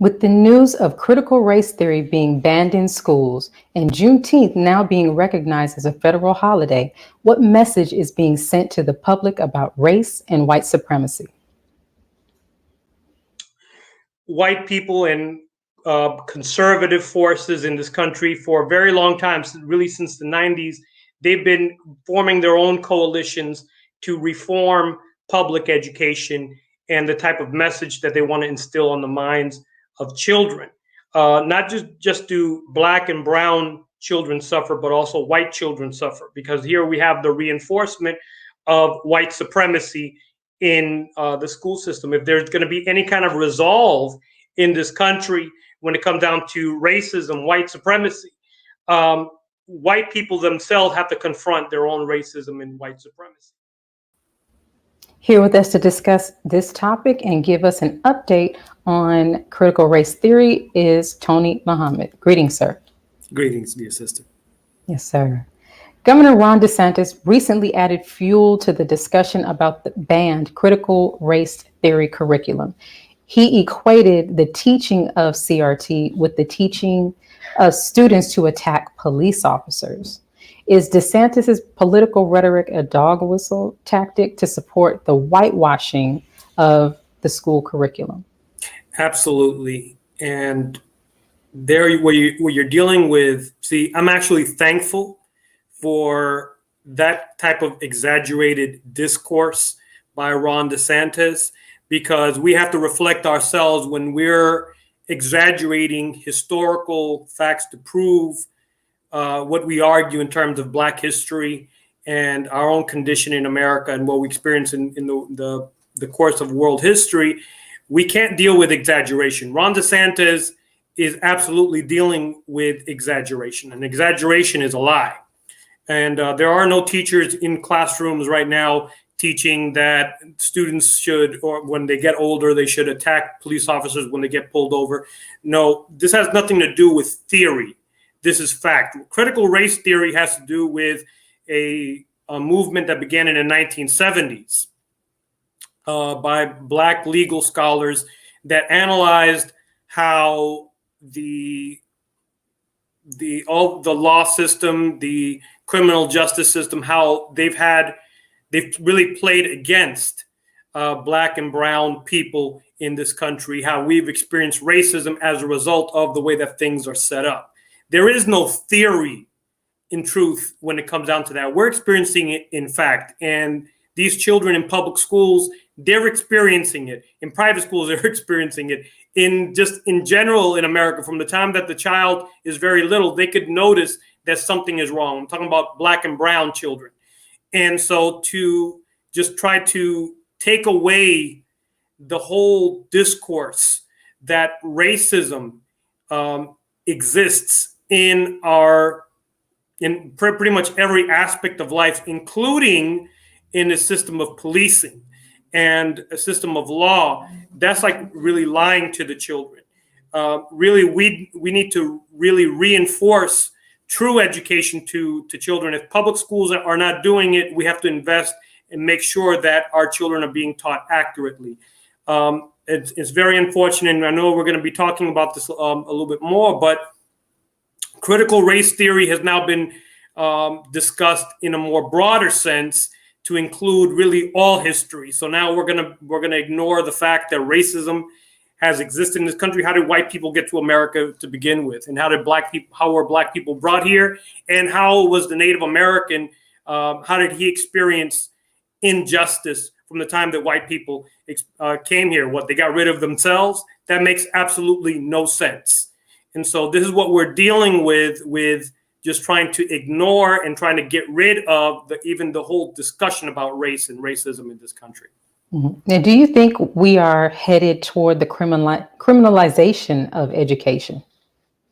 With the news of critical race theory being banned in schools and Juneteenth now being recognized as a federal holiday, what message is being sent to the public about race and white supremacy? White people and conservative forces in this country for a very long time, really since the 90s, they've been forming their own coalitions to reform public education and the type of message that they want to instill on the minds of children. Not just do black and brown children suffer, but also white children suffer, because here we have the reinforcement of white supremacy in the school system. If there's going to be any kind of resolve in this country when it comes down to racism, white supremacy, white people themselves have to confront their own racism and white supremacy. Here with us to discuss this topic and give us an update on critical race theory is Vernon Muhammad. Greetings, sir. Greetings, dear sister. Yes, sir. Governor Ron Desantis recently added fuel to the discussion about the banned critical race theory curriculum. He equated the teaching of CRT with the teaching of students to attack police officers. Is DeSantis's political rhetoric a dog whistle tactic to support the whitewashing of the school curriculum? Absolutely. And there, where you're dealing with, see, I'm actually thankful for that type of exaggerated discourse by Ron DeSantis, because we have to reflect ourselves when we're exaggerating historical facts to prove what we argue in terms of Black history and our own condition in America and what we experience in the course of world history. We can't deal with exaggeration. Ron DeSantis is absolutely dealing with exaggeration, and exaggeration is a lie. And there are no teachers in classrooms right now teaching that students should, or when they get older, they should attack police officers when they get pulled over. No, this has nothing to do with theory. This is fact. Critical race theory has to do with a movement that began in the 1970s by Black legal scholars that analyzed how the law system, the criminal justice system, how they've really played against Black and brown people in this country, how we've experienced racism as a result of the way that things are set up. There is no theory, in truth, when it comes down to that. We're experiencing it in fact. And these children in public schools, they're experiencing it. In private schools, they're experiencing it. In general in America, from the time that the child is very little, they could notice that something is wrong. I'm talking about Black and brown children. And so to just try to take away the whole discourse that racism exists in pretty much every aspect of life, including in the system of policing and a system of law, that's like really lying to the children. Really, we need to really reinforce true education to children. If public schools are not doing it, we have to invest and make sure that our children are being taught accurately. It's very unfortunate, and I know we're going to be talking about this a little bit more, but critical race theory has now been discussed in a more broader sense to include really all history. So now we're gonna ignore the fact that racism has existed in this country. How did white people get to America to begin with, and how were Black people brought here, and how was the Native American? How did he experience injustice from the time that white people came here? What, they got rid of themselves? That makes absolutely no sense. And so this is what we're dealing with just trying to ignore and trying to get rid of even the whole discussion about race and racism in this country. Mm-hmm. Now, do you think we are headed toward the criminalization of education?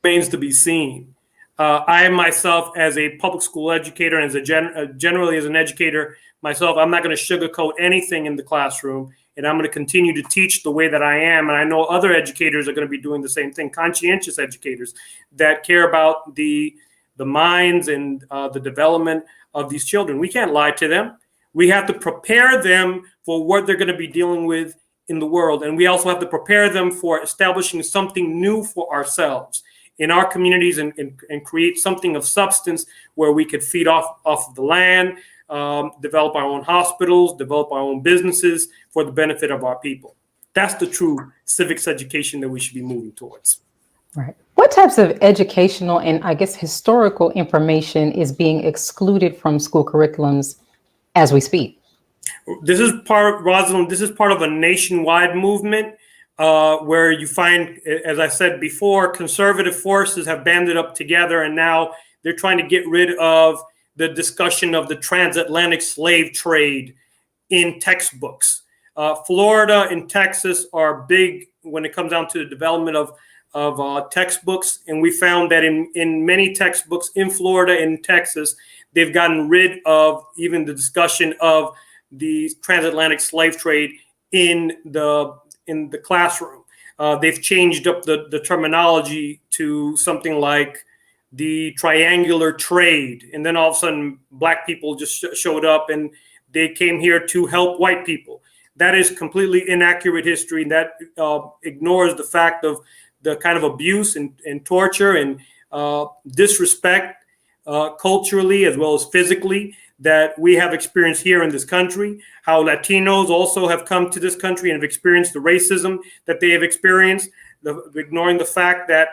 Remains to be seen. I myself, as a public school educator and generally as an educator myself, I'm not going to sugarcoat anything in the classroom. And I'm going to continue to teach the way that I am. And I know other educators are going to be doing the same thing, conscientious educators that care about the minds and the development of these children. We can't lie to them. We have to prepare them for what they're going to be dealing with in the world. And we also have to prepare them for establishing something new for ourselves in our communities, and create something of substance where we could feed off of the land, develop our own hospitals, develop our own businesses for the benefit of our people. That's the true civics education that we should be moving towards. Right. What types of educational and, I guess, historical information is being excluded from school curriculums as we speak? This is part, Rosalind, this is part of a nationwide movement where you find, as I said before, conservative forces have banded up together, and now they're trying to get rid of the discussion of the transatlantic slave trade in textbooks. Florida and Texas are big when it comes down to the development of textbooks, and we found that in many textbooks in Florida and Texas, they've gotten rid of even the discussion of the transatlantic slave trade in the classroom. They've changed up the terminology to something like the triangular trade, and then all of a sudden Black people just showed up and they came here to help white people. That is completely inaccurate history. That ignores the fact of the kind of abuse and torture and disrespect culturally as well as physically that we have experienced here in this country, how Latinos also have come to this country and have experienced the racism that they have experienced, ignoring the fact that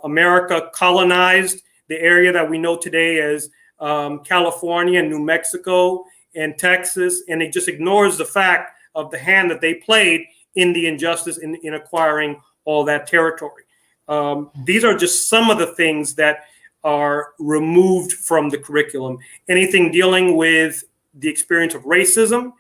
America colonized the area that we know today as California, New Mexico, and Texas, and it just ignores the fact of the hand that they played in the injustice in acquiring all that territory. These are just some of the things that are removed from the curriculum. Anything dealing with the experience of racism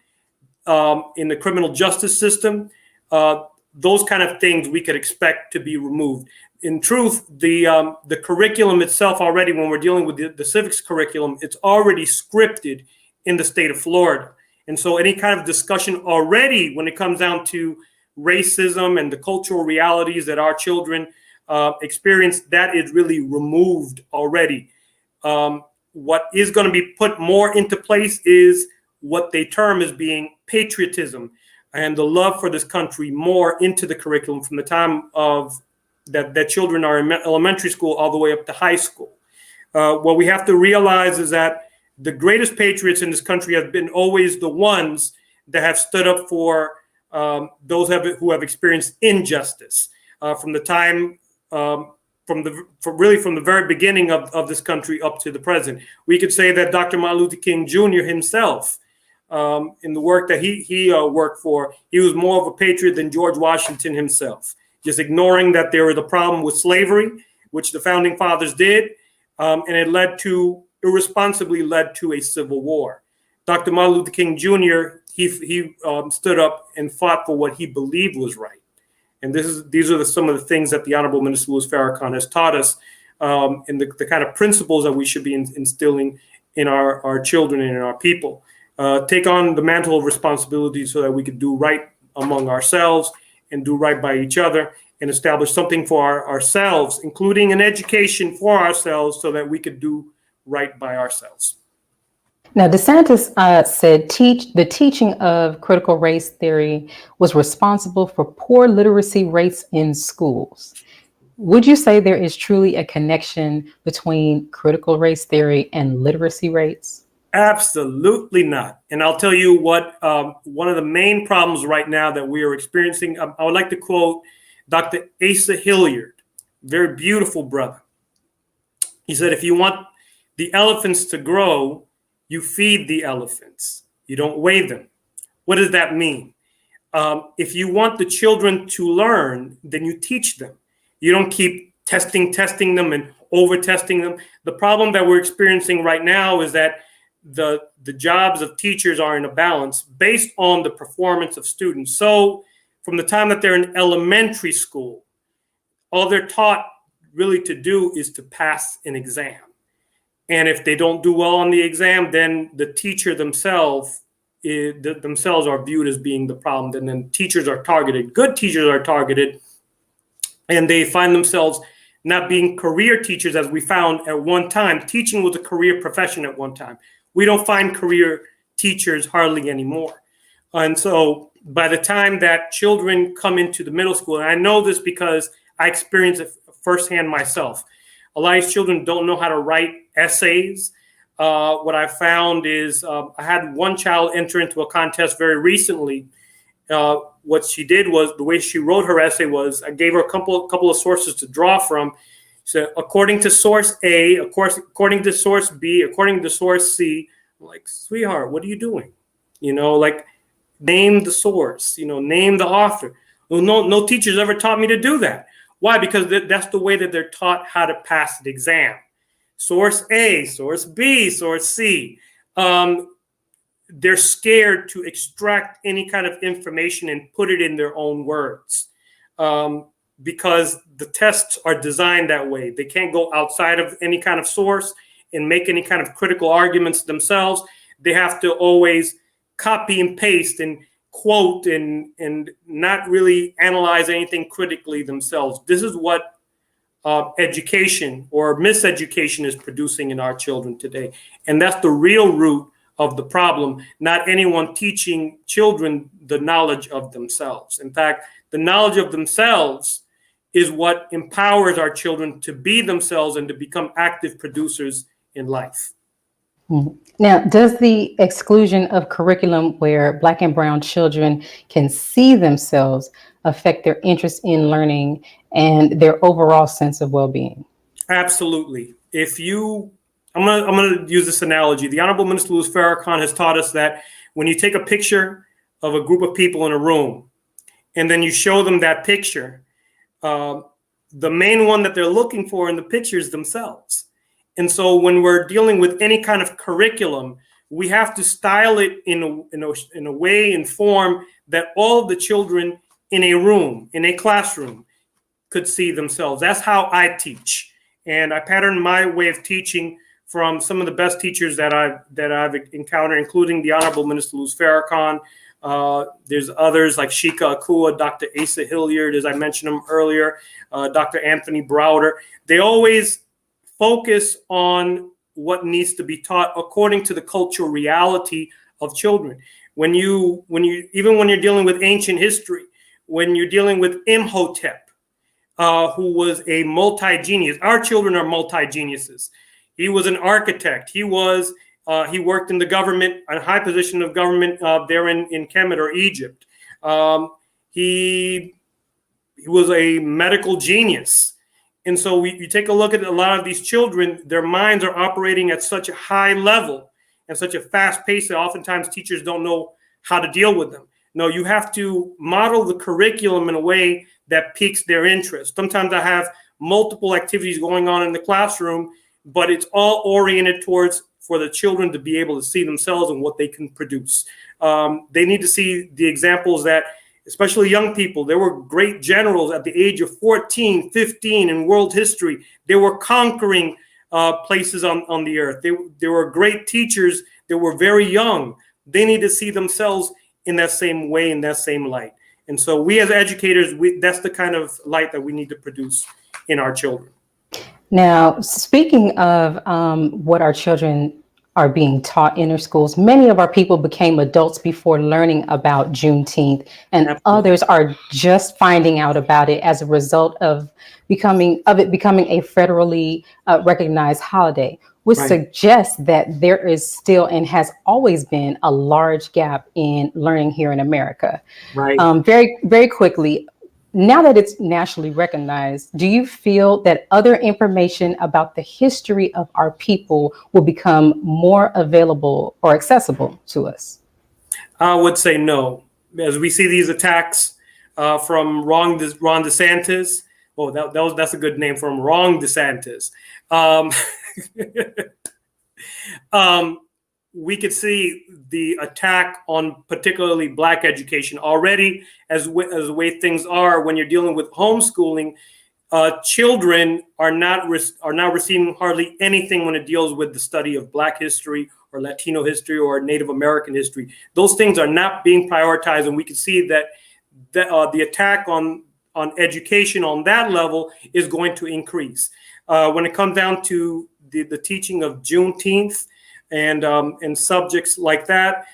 in the criminal justice system, those kind of things we could expect to be removed. In truth, the curriculum itself already, when we're dealing with the civics curriculum, it's already scripted in the state of Florida. And so any kind of discussion already when it comes down to racism and the cultural realities that our children experience, that is really removed already. What is going to be put more into place is what they term as being patriotism and the love for this country more into the curriculum from the time of that children are in elementary school all the way up to high school. What we have to realize is that the greatest patriots in this country have been always the ones that have stood up for those who have experienced injustice from the time, from the very beginning of this country up to the present. We could say that Dr. Martin Luther King Jr. himself, in the work that he worked for, he was more of a patriot than George Washington himself, just ignoring that there was a problem with slavery, which the founding fathers did, and it irresponsibly led to a civil war. Dr. Martin Luther King Jr., he stood up and fought for what he believed was right. And these are some of the things that the Honorable Minister Louis Farrakhan has taught us, and the kind of principles that we should be instilling in our children and in our people. Take on the mantle of responsibility so that we could do right among ourselves and do right by each other and establish something for ourselves, including an education for ourselves so that we could do right by ourselves. Now, Desantis said the teaching of critical race theory was responsible for poor literacy rates in schools. Would you say there is truly a connection between critical race theory and literacy rates? Absolutely not. And I'll tell you what, one of the main problems right now that we are experiencing, I would like to quote Dr. Asa Hilliard, very beautiful brother. He said, if you want the elephants to grow, you feed the elephants. You don't weigh them. What does that mean? If you want the children to learn, then you teach them. You don't keep testing them and over-testing them. The problem that we're experiencing right now is that the jobs of teachers are in a balance based on the performance of students. So from the time that they're in elementary school, all they're taught really to do is to pass an exam. And if they don't do well on the exam, then the teacher themselves are viewed as being the problem. And then teachers are targeted. Good teachers are targeted. And they find themselves not being career teachers as we found at one time. Teaching was a career profession at one time. We don't find career teachers hardly anymore. And so by the time that children come into the middle school, and I know this because I experienced it firsthand myself, a lot of these children don't know how to write essays. What I found is I had one child enter into a contest very recently. What she did was, the way she wrote her essay was, I gave her a couple of sources to draw from. So according to source A, of course, according to source B, according to source C. I'm like, sweetheart, what are you doing? Like, name the source, name the author. Well, no teachers ever taught me to do that. Why? Because that's the way that they're taught how to pass the exam. Source A, source B, source C. They're scared to extract any kind of information and put it in their own words, because the tests are designed that way. They can't go outside of any kind of source and make any kind of critical arguments themselves. They have to always copy and paste and quote and not really analyze anything critically themselves. This is what education or miseducation is producing in our children today. And that's the real root of the problem, not anyone teaching children the knowledge of themselves. In fact, the knowledge of themselves is what empowers our children to be themselves and to become active producers in life. Now, does the exclusion of curriculum where Black and brown children can see themselves affect their interest in learning and their overall sense of well-being? Absolutely. I'm gonna use this analogy. The Honorable Minister Louis Farrakhan has taught us that when you take a picture of a group of people in a room and then you show them that picture, the main one that they're looking for in the picture is themselves. And so when we're dealing with any kind of curriculum, we have to style it in a way and form that all of the children in a room, in a classroom, could see themselves. That's how I teach. And I pattern my way of teaching from some of the best teachers that I've encountered, including the Honorable Minister Louis Farrakhan. There's others like Shika Akua, Dr. Asa Hilliard, as I mentioned him earlier, Dr. Anthony Browder. They always focus on what needs to be taught according to the cultural reality of children. When you're dealing with ancient history, when you're dealing with Imhotep, who was a multi-genius. Our children are multi-geniuses. He was an architect. He worked in the government, a high position of government there in Kemet or Egypt. He was a medical genius. And so you take a look at a lot of these children, their minds are operating at such a high level and such a fast pace that oftentimes teachers don't know how to deal with them. No, you have to model the curriculum in a way that piques their interest. Sometimes I have multiple activities going on in the classroom, but it's all oriented towards for the children to be able to see themselves and what they can produce. They need to see the examples that, especially young people, there were great generals at the age of 14, 15 in world history. They were conquering places on the earth. They were great teachers that were very young. They need to see themselves in that same way, in that same light. And so we as educators, that's the kind of light that we need to produce in our children. Now, speaking of what our children are being taught in their schools, many of our people became adults before learning about Juneteenth, and Absolutely. Others are just finding out about it as a result of it becoming a federally recognized holiday, which Right. suggests that there is still and has always been a large gap in learning here in America. Right. Very, very quickly, now that it's nationally recognized, do you feel that other information about the history of our people will become more available or accessible to us? I would say no. As we see these attacks from Ron DeSantis, that's a good name for him, Ron DeSantis. We could see the attack on particularly Black education already, as the way things are when you're dealing with homeschooling. Children are now receiving hardly anything when it deals with the study of Black history or Latino history or Native American history. Those things are not being prioritized, and we can see that the attack on education on that level is going to increase. When it comes down to the teaching of Juneteenth and subjects like that,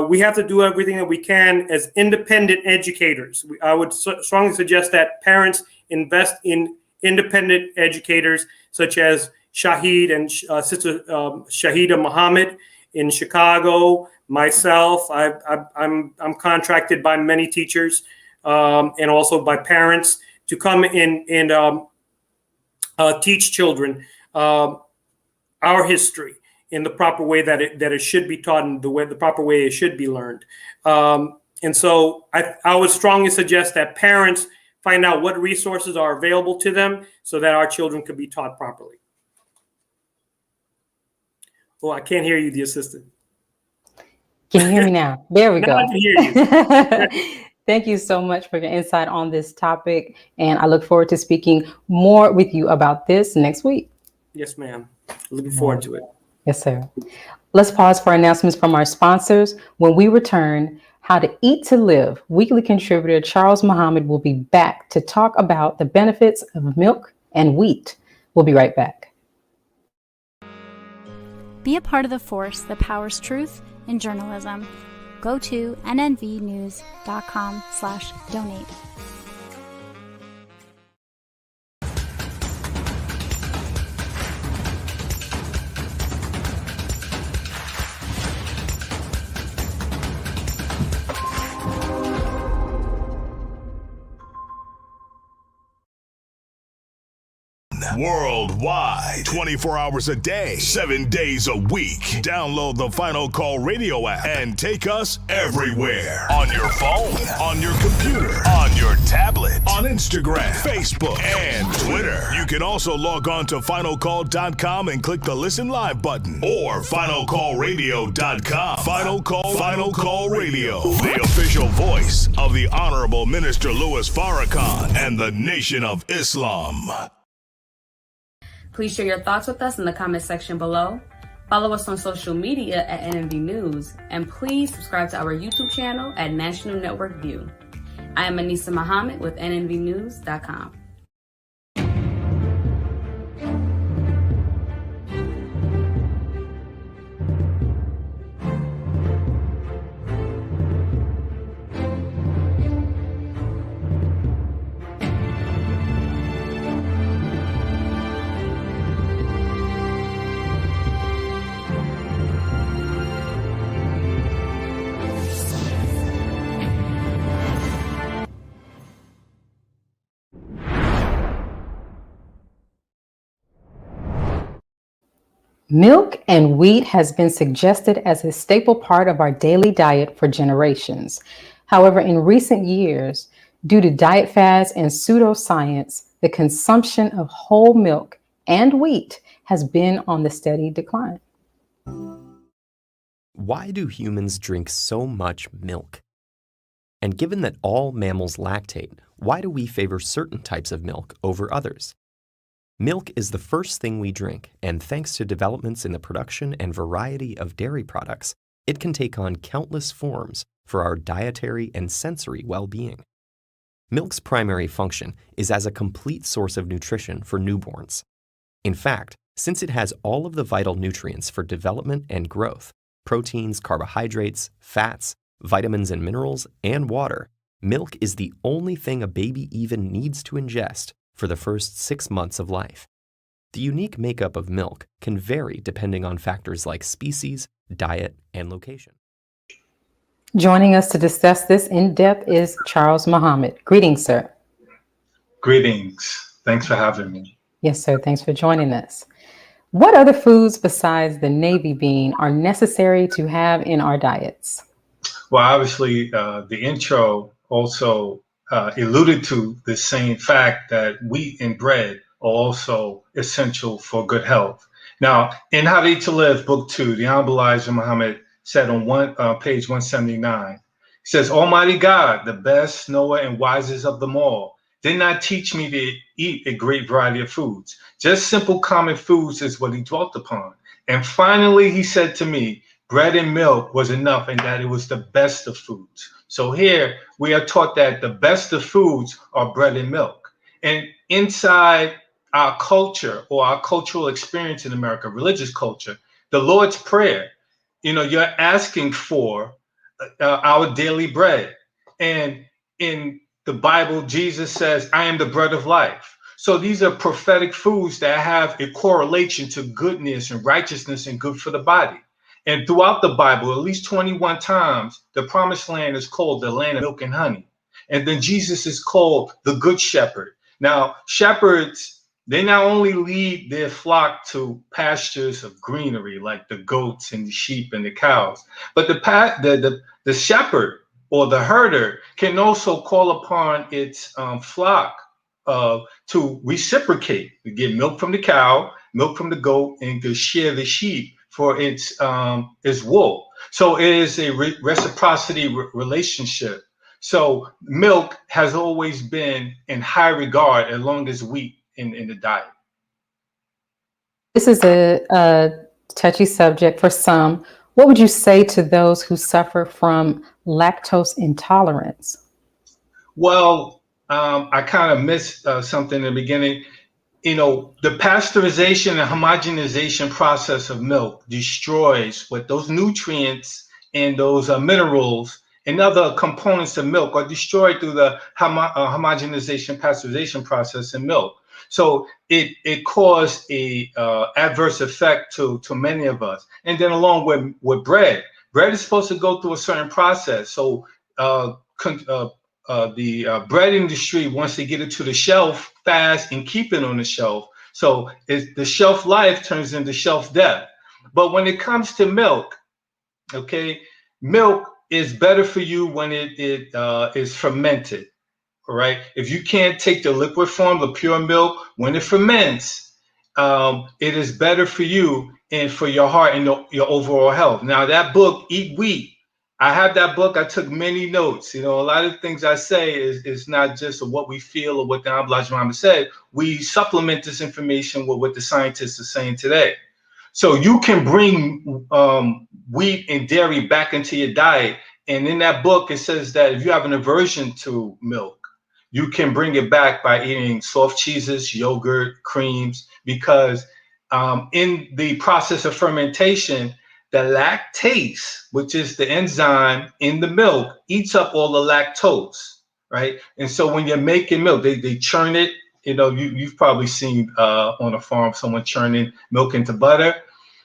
We have to do everything that we can as independent educators. I would strongly suggest that parents invest in independent educators such as Shahid and Sister Shahida Muhammad in Chicago. Myself, I'm contracted by many teachers and also by parents to come in and teach children our history in the proper way that it should be taught, and the proper way it should be learned. And so I would strongly suggest that parents find out what resources are available to them so that our children could be taught properly. Oh, I can't hear you, the assistant. Can you hear me now? There we Now go. I can hear you. Thank you so much for your insight on this topic. And I look forward to speaking more with you about this next week. Yes, ma'am. Looking forward to it. Yes, sir. Let's pause for announcements from our sponsors. When we return, How to Eat to Live, weekly contributor Charles Muhammad will be back to talk about the benefits of milk and wheat. We'll be right back. Be a part of the force that powers truth in journalism. Go to nnvnews.com/donate. Worldwide, 24 hours a day, 7 days a week. Download the Final Call Radio app and take us everywhere. On your phone, on your computer, on your tablet, on Instagram, Facebook, and Twitter. You can also log on to finalcall.com and click the Listen Live button, or finalcallradio.com. Final Call Radio, the official voice of the Honorable Minister Louis Farrakhan and the Nation of Islam. Please share your thoughts with us in the comment section below. Follow us on social media at NNV News, and please subscribe to our YouTube channel at National Network View. I am Anissa Muhammad with nnvnews.com. Milk and wheat has been suggested as a staple part of our daily diet for generations. However, in recent years, due to diet fads and pseudoscience, the consumption of whole milk and wheat has been on the steady decline. Why do humans drink so much milk? And given that all mammals lactate, why do we favor certain types of milk over others? Milk is the first thing we drink, and thanks to developments in the production and variety of dairy products, it can take on countless forms for our dietary and sensory well-being. Milk's primary function is as a complete source of nutrition for newborns. In fact, since it has all of the vital nutrients for development and growth, proteins, carbohydrates, fats, vitamins and minerals, and water, milk is the only thing a baby even needs to ingest for the first 6 months of life. The unique makeup of milk can vary depending on factors like species, diet, and location. Joining us to discuss this in depth is Charles Muhammad. Greetings, sir. Greetings. Thanks for having me. Yes, sir. Thanks for joining us. What other foods besides the navy bean are necessary to have in our diets? Well, obviously, the intro also alluded to the same fact that wheat and bread are also essential for good health. Now, in How to Eat to Live, Book 2, the Honorable Elijah Muhammad said on page 179, he says, Almighty God, the best knower and wisest of them all, did not teach me to eat a great variety of foods. Just simple common foods is what he dwelt upon. And finally, he said to me, bread and milk was enough and that it was the best of foods. So here we are taught that the best of foods are bread and milk. And inside our culture or our cultural experience in America, religious culture, the Lord's Prayer, you're asking for our daily bread. And in the Bible, Jesus says, I am the bread of life. So these are prophetic foods that have a correlation to goodness and righteousness and good for the body. And throughout the Bible, at least 21 times, the promised land is called the land of milk and honey. And then Jesus is called the good shepherd. Now, shepherds, they not only lead their flock to pastures of greenery, like the goats and the sheep and the cows, but the shepherd or the herder can also call upon its flock to reciprocate, to get milk from the cow, milk from the goat, and to share the sheep for its wool. So it is a reciprocity relationship. So milk has always been in high regard, as long as wheat in the diet. This is a touchy subject for some. What would you say to those who suffer from lactose intolerance? Well, I kind of missed something in the beginning. You know, the pasteurization and homogenization process of milk destroys what those nutrients and those minerals and other components of milk are destroyed through the homogenization pasteurization process in milk. So it caused a adverse effect to many of us. And then along with bread is supposed to go through a certain process. So the bread industry wants to get it to the shelf fast and keep it on the shelf. So the shelf life turns into shelf death. But when it comes to milk, okay, milk is better for you when it is fermented. All right. If you can't take the liquid form, the pure milk, when it ferments, it is better for you and for your heart and your overall health. Now, that book, Eat Wheat, I have that book. I took many notes. You know, a lot of things I say is not just what we feel or what the Vernon Muhammad said. We supplement this information with what the scientists are saying today. So you can bring wheat and dairy back into your diet. And in that book, it says that if you have an aversion to milk, you can bring it back by eating soft cheeses, yogurt, creams, because in the process of fermentation, the lactase, which is the enzyme in the milk, eats up all the lactose, right? And so when you're making milk, they churn it. You know, you've probably seen on a farm someone churning milk into butter.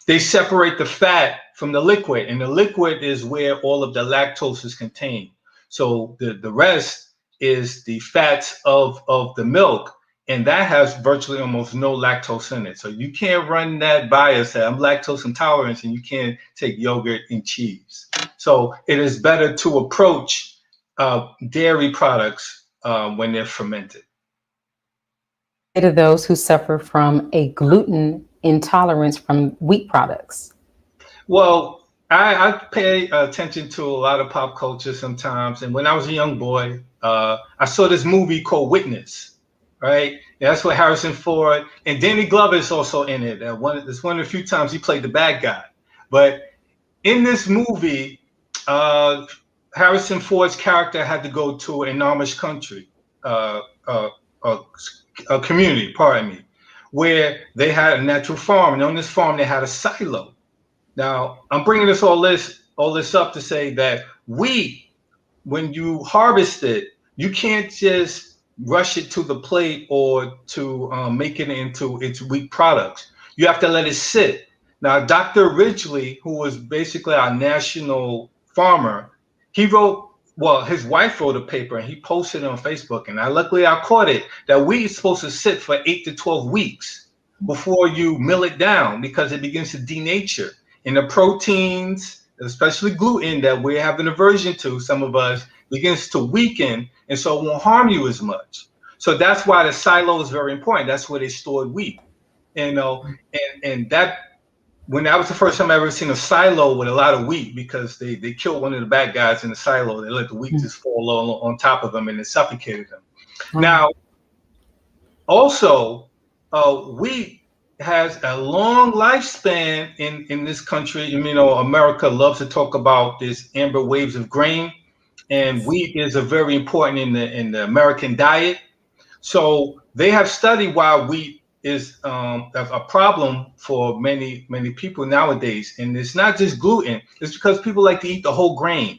They separate the fat from the liquid, and the liquid is where all of the lactose is contained. So the rest is the fats of the milk, and that has virtually almost no lactose in it. So you can't run that bias that I'm lactose intolerant and you can't take yogurt and cheese. So it is better to approach dairy products when they're fermented. To those who suffer from a gluten intolerance from wheat products? Well, I pay attention to a lot of pop culture sometimes. And when I was a young boy, I saw this movie called Witness, right? And that's what Harrison Ford and Danny Glover is also in it. It's one of the few times he played the bad guy. But in this movie, Harrison Ford's character had to go to an Amish country, a community, pardon me, where they had a natural farm. And on this farm, they had a silo. Now, I'm bringing all this up to say that wheat, when you harvest it, you can't just rush it to the plate or to make it into its wheat products. You have to let it sit. Now, Dr. Ridgely, who was basically our national farmer, his wife wrote a paper and he posted it on Facebook. And luckily I caught it, that wheat is supposed to sit for 8 to 12 weeks before you mill it down, because it begins to denature. And the proteins, especially gluten, that we have an aversion to, some of us, begins to weaken, and so it won't harm you as much. So that's why the silo is very important. That's where they stored wheat. You know, and that, when that was the first time I ever seen a silo with a lot of wheat, because they killed one of the bad guys in the silo. They let the wheat just fall on top of them and it suffocated them. Now, also, wheat has a long lifespan in this country. You know, America loves to talk about this amber waves of grain, and wheat is a very important in the American diet. So they have studied why wheat is a problem for many people nowadays, and it's not just gluten. It's because people like to eat the whole grain.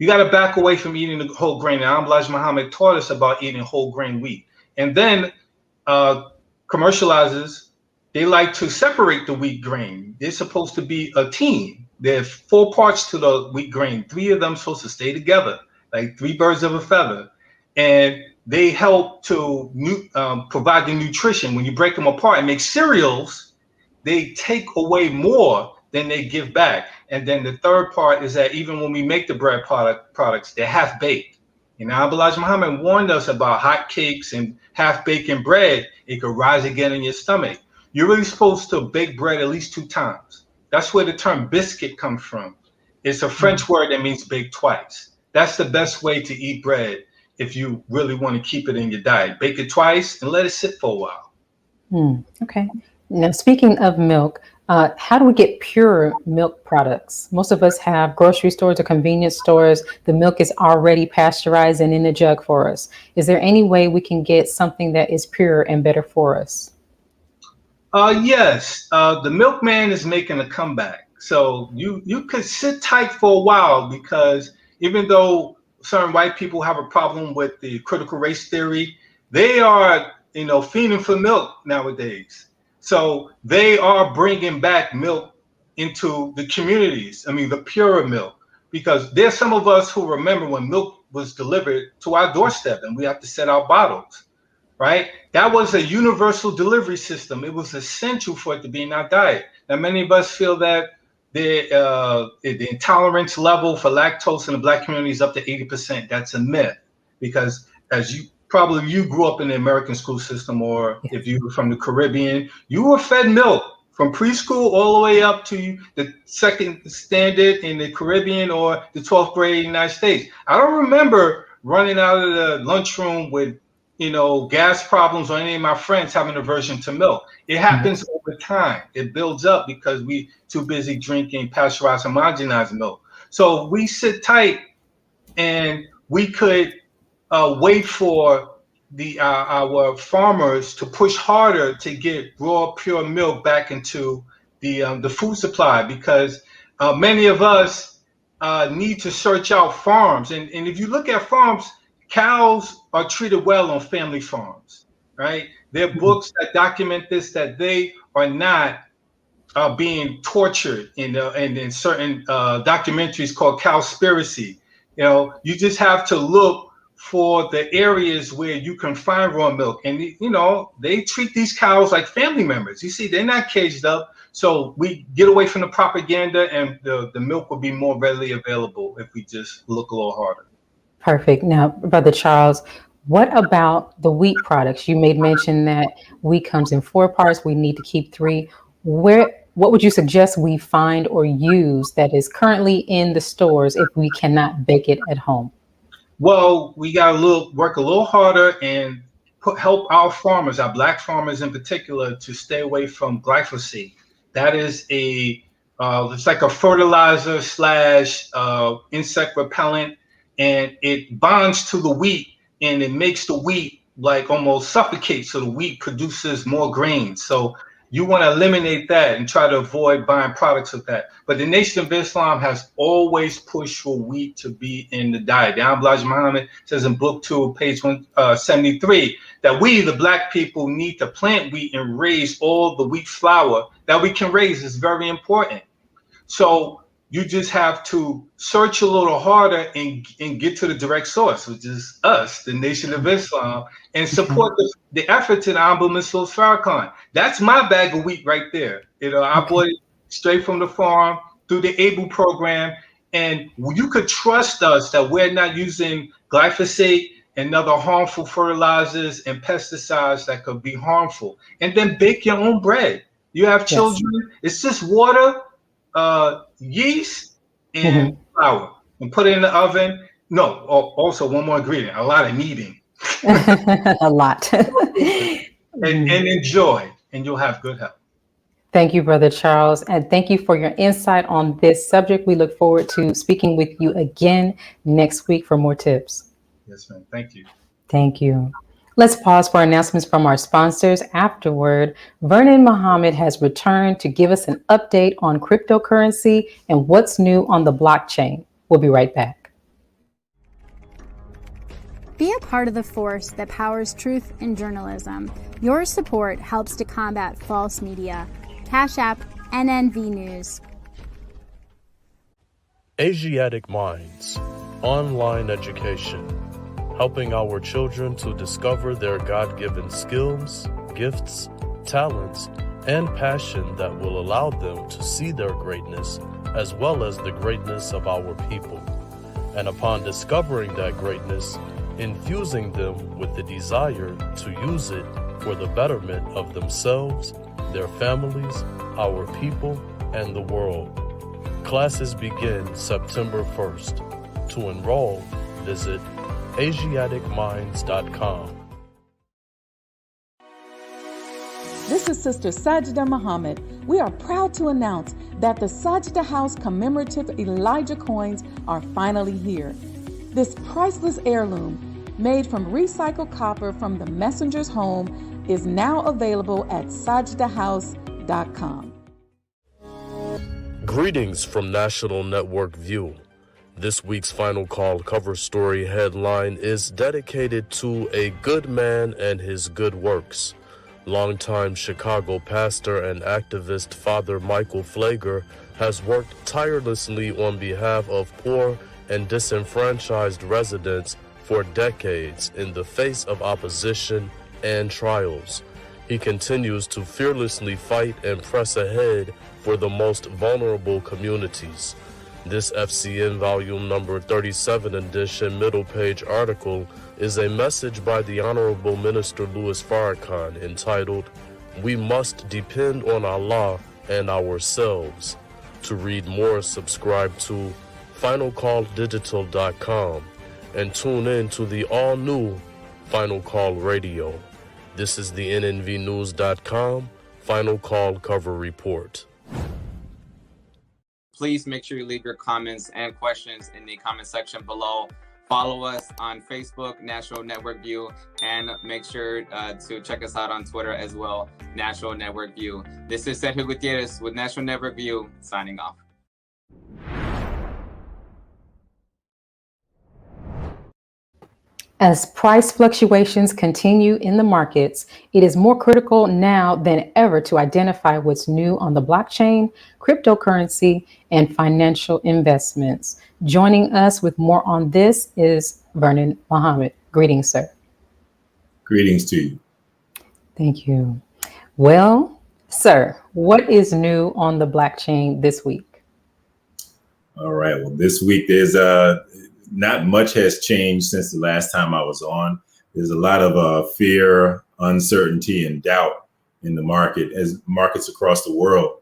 you got to back away from eating the whole grain. And Ambalaj Muhammad taught us about eating whole grain wheat. And then commercializers, they like to separate the wheat grain. They're supposed to be a team. There's 4 parts to the wheat grain. 3 of them supposed to stay together, like 3 birds of a feather. And they help to provide the nutrition. When you break them apart and make cereals, they take away more than they give back. And then the third part is that even when we make the bread products, they're half baked. And Abulaj Muhammad warned us about hot cakes and half baked bread. It could rise again in your stomach. You're really supposed to bake bread at least 2 times. That's where the term biscuit comes from. It's a French word that means bake twice. That's the best way to eat bread if you really want to keep it in your diet. Bake it twice and let it sit for a while. Okay. Now, speaking of milk, how do we get pure milk products? Most of us have grocery stores or convenience stores. The milk is already pasteurized and in a jug for us. Is there any way we can get something that is pure and better for us? Yes. The milkman is making a comeback. So you could sit tight for a while, because even though certain white people have a problem with the critical race theory, they are, fiending for milk nowadays. So they are bringing back milk into the communities. I mean, the pure milk, because there's some of us who remember when milk was delivered to our doorstep and we have to set out bottles, right? That was a universal delivery system. It was essential for it to be in our diet. Now, many of us feel that the intolerance level for lactose in the Black community is up to 80%. That's a myth, because as you grew up in the American school system, or if you were from the Caribbean, you were fed milk from preschool all the way up to the second standard in the Caribbean or the 12th grade in the United States. I don't remember running out of the lunchroom with, gas problems, or any of my friends having aversion to milk. It happens over time. It builds up because we too busy drinking pasteurized, homogenized milk. So we sit tight, and we could wait for our farmers to push harder to get raw, pure milk back into the food supply, because many of us need to search out farms. And if you look at farms, cows are treated well on family farms, right? There are books that document this, that they are not being tortured in certain documentaries called Cowspiracy. You just have to look for the areas where you can find raw milk. And, they treat these cows like family members. You see, they're not caged up. So we get away from the propaganda, and the milk will be more readily available if we just look a little harder. Perfect. Now, Brother Charles, what about the wheat products? You made mention that wheat comes in 4 parts. We need to keep 3. What would you suggest we find or use that is currently in the stores if we cannot bake it at home? Well, we got to work a little harder and help our farmers, our Black farmers in particular, to stay away from glyphosate. That is it's like a fertilizer / insect repellent, and it bonds to the wheat, and it makes the wheat like almost suffocate, so the wheat produces more grains. So you want to eliminate that and try to avoid buying products of that. But the Nation of Islam has always pushed for wheat to be in the diet. Abulaj Muhammad says in book 2, page 173, that we, the Black people, need to plant wheat and raise all the wheat flour that we can raise. Is very important. So you just have to search a little harder and get to the direct source, which is us, the Nation of Islam, and support the efforts in Honorable Mr. Farrakhan. That's my bag of wheat right there. I bought it straight from the farm through the ABLE program, and you could trust us that we're not using glyphosate and other harmful fertilizers and pesticides that could be harmful. And then bake your own bread. You have children, it's just water, yeast, and flour, and put it in the oven. No, also one more ingredient, a lot of kneading. A lot. and enjoy, and you'll have good health. Thank you, Brother Charles, and thank you for your insight on this subject. We look forward to speaking with you again next week for more tips. Yes, ma'am. Thank you. Thank you. Let's pause for announcements from our sponsors. Afterward, Vernon Muhammad has returned to give us an update on cryptocurrency and what's new on the blockchain. We'll be right back. Be a part of the force that powers truth in journalism. Your support helps to combat false media. Cash App NNV News. Asiatic Minds, online education, helping our children to discover their God-given skills, gifts, talents, and passion that will allow them to see their greatness as well as the greatness of our people. And upon discovering that greatness, infusing them with the desire to use it for the betterment of themselves, their families, our people, and the world. Classes begin September 1st. To enroll, visit AsiaticMinds.com. This is Sister Sajda Muhammad. We are proud to announce that the Sajda House commemorative Elijah coins are finally here. This priceless heirloom, made from recycled copper from the messenger's home, is now available at sajdahouse.com. Greetings from National Network View. This week's Final Call cover story headline is dedicated to a good man and his good works. Longtime Chicago pastor and activist Father Michael Pfleger has worked tirelessly on behalf of poor and disenfranchised residents for decades in the face of opposition and trials. He continues to fearlessly fight and press ahead for the most vulnerable communities. This FCN volume number 37 edition middle page article is a message by the Honorable Minister Louis Farrakhan entitled, "We Must Depend on Allah and Ourselves." To read more, subscribe to finalcalldigital.com and tune in to the all-new Final Call Radio. This is the nnvnews.com Final Call cover report. Please make sure you leave your comments and questions in the comment section below. Follow us on Facebook, National Network View, and make sure to check us out on Twitter as well, National Network View. This is Sergio Gutierrez with National Network View, signing off. As price fluctuations continue in the markets, it is more critical now than ever to identify what's new on the blockchain, cryptocurrency, and financial investments. Joining us with more on this is Vernon Muhammad. Greetings, sir. Greetings to you. Thank you. Well, sir, what is new on the blockchain this week? All right. Well, this week there's not much has changed since the last time I was on. There's a lot of fear, uncertainty, and doubt in the market as markets across the world,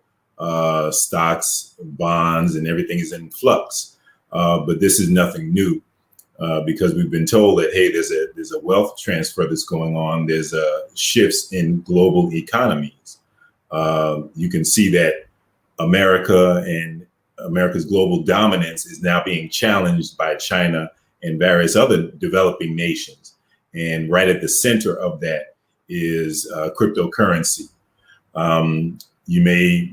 stocks, bonds, and everything is in flux. But this is nothing new because we've been told that, hey, there's a wealth transfer that's going on. There's shifts in global economies. You can see that America's global dominance is now being challenged by China and various other developing nations. And right at the center of that is cryptocurrency. You may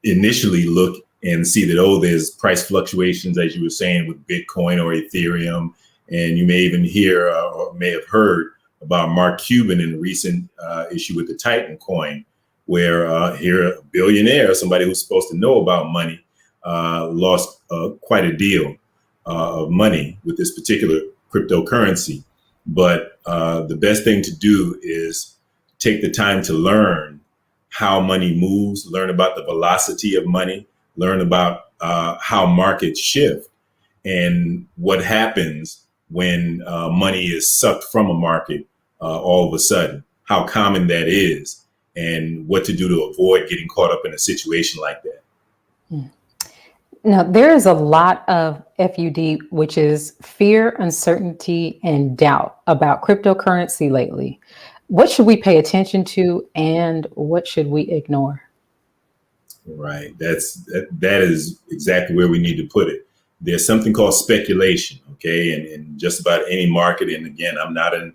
initially look and see that, oh, there's price fluctuations, as you were saying, with Bitcoin or Ethereum. And you may even hear or may have heard about Mark Cuban in a recent issue with the Titan coin, where here a billionaire, somebody who's supposed to know about money, lost quite a deal of money with this particular cryptocurrency. But the best thing to do is take the time to learn how money moves, learn about the velocity of money, learn about how markets shift and what happens when money is sucked from a market all of a sudden, how common that is, and what to do to avoid getting caught up in a situation like that. Now, there is a lot of FUD, which is fear, uncertainty, and doubt about cryptocurrency lately. What should we pay attention to and what should we ignore? Right. That is exactly where we need to put it. There's something called speculation, okay, and in just about any market. And again, I'm not a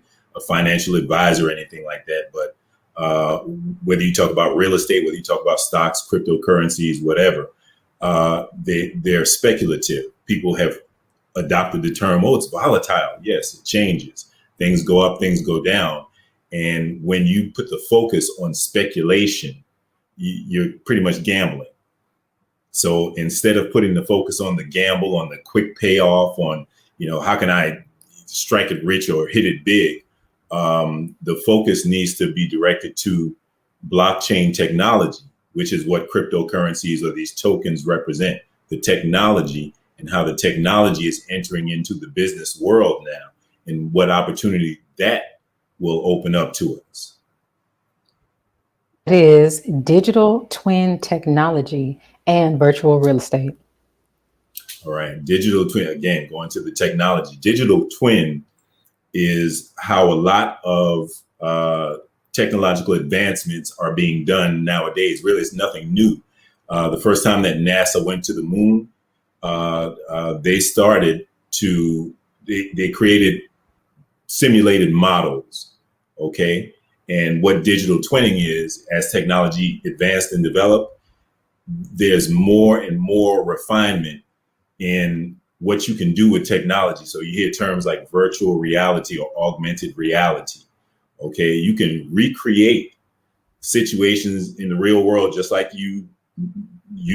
financial advisor or anything like that, but whether you talk about real estate, whether you talk about stocks, cryptocurrencies, whatever, they're speculative. People have adopted the term, oh, it's volatile. Yes, it changes. Things go up, things go down. And when you put the focus on speculation, you're pretty much gambling. So instead of putting the focus on the gamble, on the quick payoff, on, how can I strike it rich or hit it big, the focus needs to be directed to blockchain technology, which is what cryptocurrencies or these tokens represent, the technology and how the technology is entering into the business world now and what opportunity that will open up to us. It is digital twin technology and virtual real estate. All right. Digital twin, again, going to the technology. Digital twin is how a lot of technological advancements are being done nowadays. Really, it's nothing new. The first time that NASA went to the moon, they created simulated models. Okay. And what digital twinning is, as technology advanced and developed, there's more and more refinement in what you can do with technology. So you hear terms like virtual reality or augmented reality. Okay, you can recreate situations in the real world just like you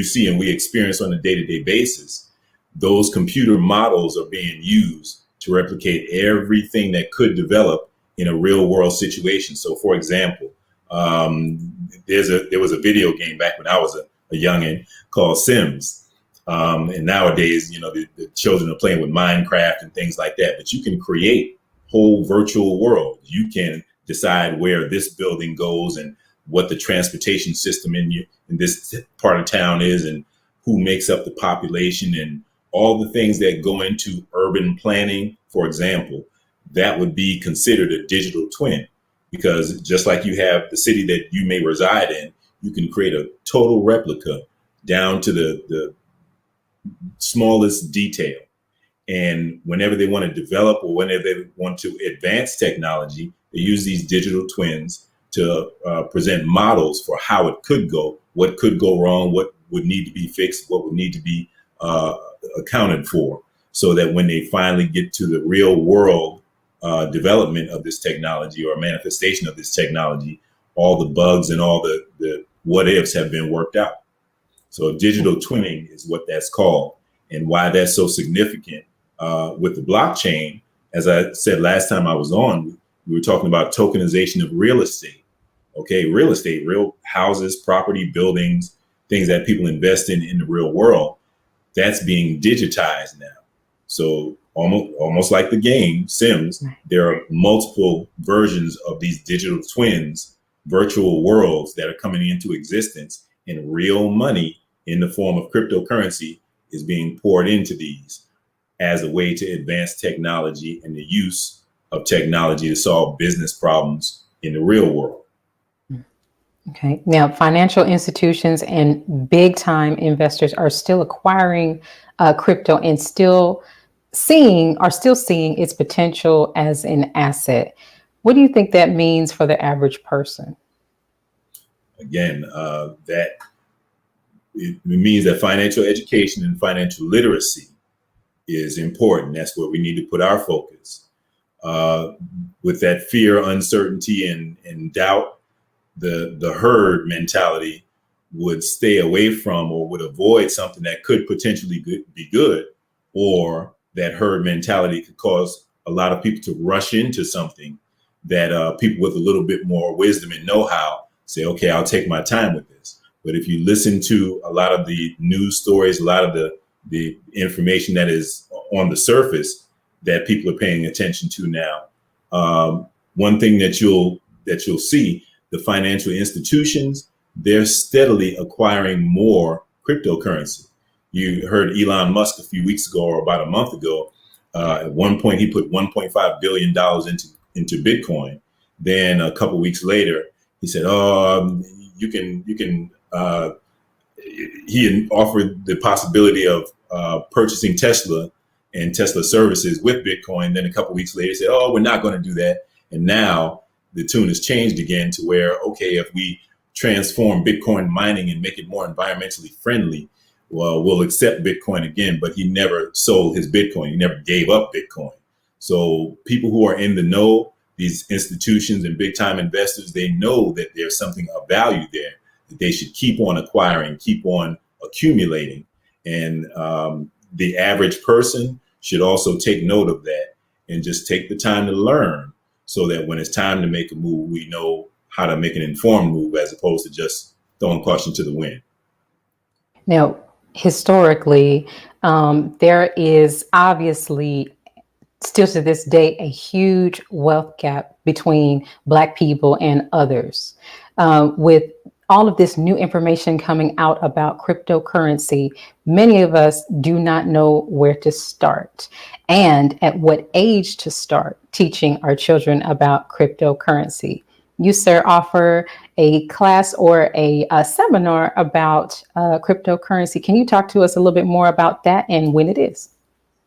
see and we experience on a day-to-day basis. Those computer models are being used to replicate everything that could develop in a real world situation. So for example, there was a video game back when I was a youngin' called Sims. And nowadays, the children are playing with Minecraft and things like that, but you can create whole virtual world. You can decide where this building goes and what the transportation system in this part of town is and who makes up the population and all the things that go into urban planning, for example. That would be considered a digital twin, because just like you have the city that you may reside in, you can create a total replica down to the smallest detail. And whenever they want to develop or whenever they want to advance technology, they use these digital twins to present models for how it could go, what could go wrong, what would need to be fixed, what would need to be accounted for, so that when they finally get to the real world development of this technology or manifestation of this technology, all the bugs and all the what ifs have been worked out. So digital twinning is what that's called, and why that's so significant with the blockchain. As I said last time I was on, we were talking about tokenization of real estate. Okay, real estate, real houses, property, buildings, things that people invest in the real world, that's being digitized now. So almost like the game Sims, there are multiple versions of these digital twins, virtual worlds that are coming into existence, and real money in the form of cryptocurrency is being poured into these as a way to advance technology and the use of technology to solve business problems in the real world. Okay. Now, financial institutions and big time investors are still acquiring crypto and are still seeing its potential as an asset. What do you think that means for the average person? Again, that it means that financial education and financial literacy is important. That's where we need to put our focus. With that fear, uncertainty, and doubt, the herd mentality would stay away from or would avoid something that could potentially be good, or that herd mentality could cause a lot of people to rush into something that people with a little bit more wisdom and know-how say, okay, I'll take my time with this. But if you listen to a lot of the news stories, a lot of the information that is on the surface that people are paying attention to now, one thing that you'll see, the financial institutions, they're steadily acquiring more cryptocurrency. You heard Elon Musk a few weeks ago or about a month ago. At one point, he put $1.5 billion into Bitcoin. Then a couple of weeks later, he said, you can. He offered the possibility of purchasing Tesla and Tesla services with Bitcoin. Then a couple of weeks later, he said, we're not going to do that. And now the tune has changed again to where, okay, if we transform Bitcoin mining and make it more environmentally friendly, well, will accept Bitcoin again, but he never sold his Bitcoin. He never gave up Bitcoin. So people who are in the know, these institutions and big time investors, they know that there's something of value there that they should keep on acquiring, keep on accumulating. And the average person should also take note of that and just take the time to learn so that when it's time to make a move, we know how to make an informed move as opposed to just throwing caution to the wind. Now, historically, there is obviously still to this day a huge wealth gap between Black people and others. With all of this new information coming out about cryptocurrency, many of us do not know where to start and at what age to start teaching our children about cryptocurrency. You, sir, offer a class or a seminar about cryptocurrency. Can you talk to us a little bit more about that and when it is?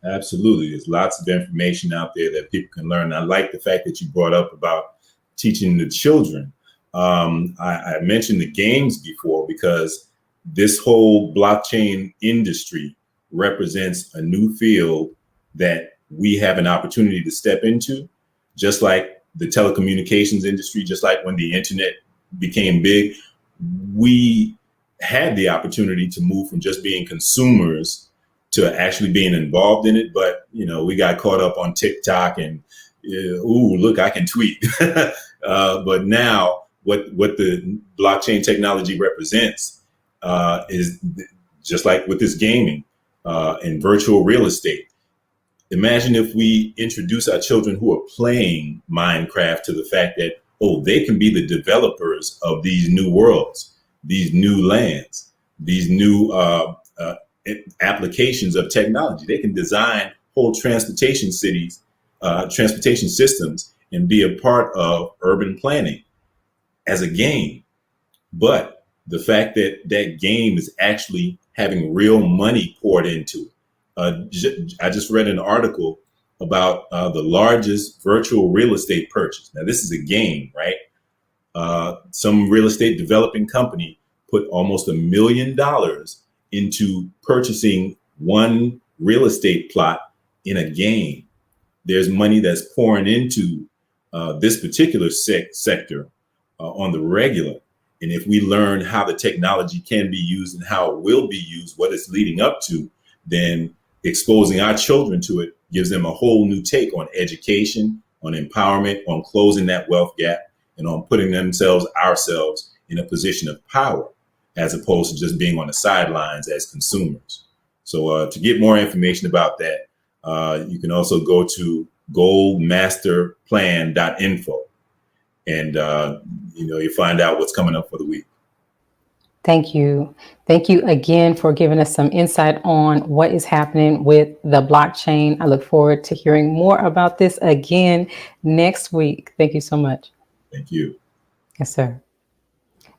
Absolutely. There's lots of information out there that people can learn. I like the fact that you brought up about teaching the children. I mentioned the games before because this whole blockchain industry represents a new field that we have an opportunity to step into, just like the telecommunications industry, just like when the internet became big. We had the opportunity to move from just being consumers to actually being involved in it. But, you know, we got caught up on TikTok and, ooh, look, I can tweet. But now what the blockchain technology represents is just like with this gaming and virtual real estate. Imagine if we introduce our children who are playing Minecraft to the fact that, oh, they can be the developers of these new worlds, these new lands, these new applications of technology. They can design whole transportation cities, transportation systems, and be a part of urban planning as a game. But the fact that that game is actually having real money poured into it. I just read an article about the largest virtual real estate purchase. Now, this is a game, right? Some real estate developing company put almost $1 million into purchasing one real estate plot in a game. There's money that's pouring into this particular sector on the regular. And if we learn how the technology can be used and how it will be used, what it's leading up to, then exposing our children to it gives them a whole new take on education, on empowerment, on closing that wealth gap, and on putting ourselves in a position of power, as opposed to just being on the sidelines as consumers. So to get more information about that, you can also go to goldmasterplan.info, and you find out what's coming up for the week. Thank you. Thank you again for giving us some insight on what is happening with the blockchain. I look forward to hearing more about this again next week. Thank you so much. Thank you. Yes, sir.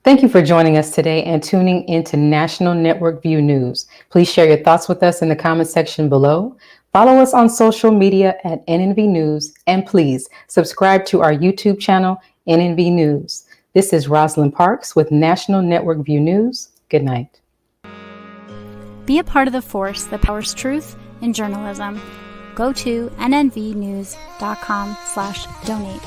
Thank you for joining us today and tuning into National Network View News. Please share your thoughts with us in the comment section below. Follow us on social media at NNV News, and please subscribe to our YouTube channel, NNV News. This is Rosalind Parks with National Network View News. Good night. Be a part of the force that powers truth in journalism. Go to nnvnews.com/donate.